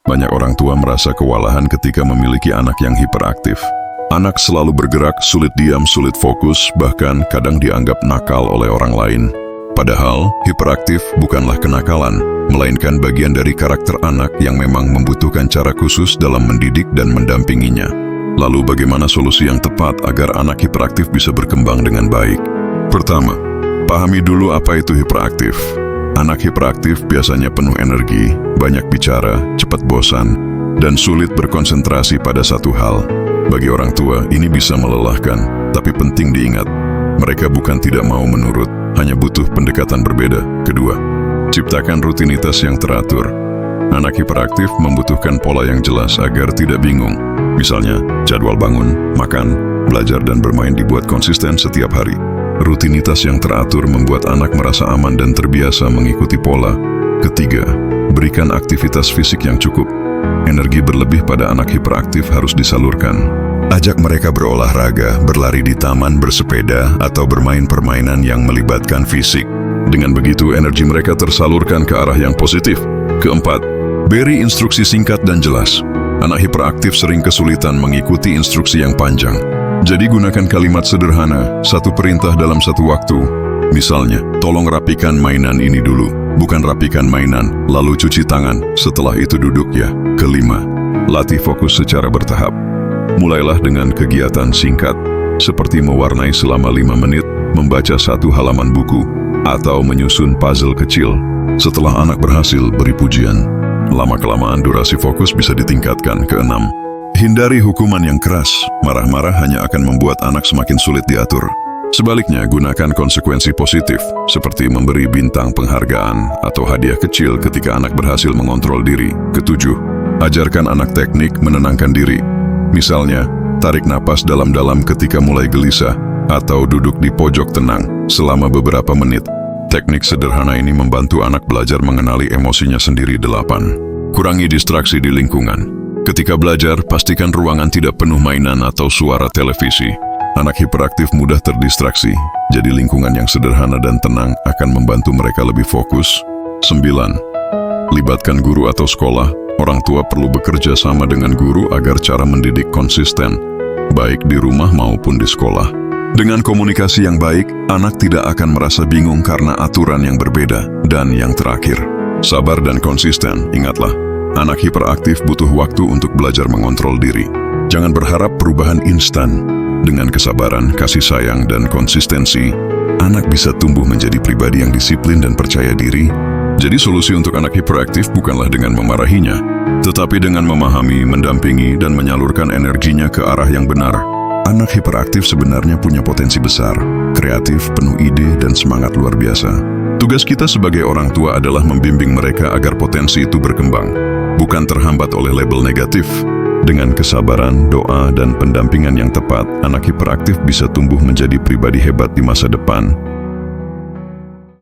Banyak orang tua merasa kewalahan ketika memiliki anak yang hiperaktif. Anak selalu bergerak, sulit diam, sulit fokus, bahkan kadang dianggap nakal oleh orang lain. Padahal, hiperaktif bukanlah kenakalan, melainkan bagian dari karakter anak yang memang membutuhkan cara khusus dalam mendidik dan mendampinginya. Lalu bagaimana solusi yang tepat agar anak hiperaktif bisa berkembang dengan baik? Pertama, pahami dulu apa itu hiperaktif. Anak hiperaktif biasanya penuh energi, banyak bicara, cepat bosan, dan sulit berkonsentrasi pada satu hal. Bagi orang tua, ini bisa melelahkan, tapi penting diingat, mereka bukan tidak mau menurut, hanya butuh pendekatan berbeda. Kedua, ciptakan rutinitas yang teratur. Anak hiperaktif membutuhkan pola yang jelas agar tidak bingung. Misalnya, jadwal bangun, makan, belajar dan bermain dibuat konsisten setiap hari. Rutinitas yang teratur membuat anak merasa aman dan terbiasa mengikuti pola. Ketiga, berikan aktivitas fisik yang cukup. Energi berlebih pada anak hiperaktif harus disalurkan. Ajak mereka berolahraga, berlari di taman, bersepeda, atau bermain permainan yang melibatkan fisik. Dengan begitu, energi mereka tersalurkan ke arah yang positif. Keempat, beri instruksi singkat dan jelas. Anak hiperaktif sering kesulitan mengikuti instruksi yang panjang. Jadi gunakan kalimat sederhana, satu perintah dalam satu waktu. Misalnya, tolong rapikan mainan ini dulu. Bukan rapikan mainan, lalu cuci tangan, setelah itu duduk ya. Kelima, latih fokus secara bertahap. Mulailah dengan kegiatan singkat, seperti mewarnai selama 5 menit, membaca satu halaman buku, atau menyusun puzzle kecil. Setelah anak berhasil, beri pujian. Lama-kelamaan durasi fokus bisa ditingkatkan. Keenam, hindari hukuman yang keras. Marah-marah hanya akan membuat anak semakin sulit diatur. Sebaliknya, gunakan konsekuensi positif, seperti memberi bintang penghargaan atau hadiah kecil ketika anak berhasil mengontrol diri. Ketujuh, ajarkan anak teknik menenangkan diri. Misalnya, tarik napas dalam-dalam ketika mulai gelisah, atau duduk di pojok tenang selama beberapa menit. Teknik sederhana ini membantu anak belajar mengenali emosinya sendiri. 8. Kurangi distraksi di lingkungan. Ketika belajar, pastikan ruangan tidak penuh mainan atau suara televisi. Anak hiperaktif mudah terdistraksi, jadi lingkungan yang sederhana dan tenang akan membantu mereka lebih fokus. 9. Libatkan guru atau sekolah. Orang tua perlu bekerja sama dengan guru agar cara mendidik konsisten, baik di rumah maupun di sekolah. Dengan komunikasi yang baik, anak tidak akan merasa bingung karena aturan yang berbeda. Dan yang terakhir, sabar dan konsisten. Ingatlah, anak hiperaktif butuh waktu untuk belajar mengontrol diri. Jangan berharap perubahan instan. Dengan kesabaran, kasih sayang, dan konsistensi, anak bisa tumbuh menjadi pribadi yang disiplin dan percaya diri. Jadi solusi untuk anak hiperaktif bukanlah dengan memarahinya, tetapi dengan memahami, mendampingi, dan menyalurkan energinya ke arah yang benar. Anak hiperaktif sebenarnya punya potensi besar, kreatif, penuh ide, dan semangat luar biasa. Tugas kita sebagai orang tua adalah membimbing mereka agar potensi itu berkembang, bukan terhambat oleh label negatif. Dengan kesabaran, doa, dan pendampingan yang tepat, anak hiperaktif bisa tumbuh menjadi pribadi hebat di masa depan.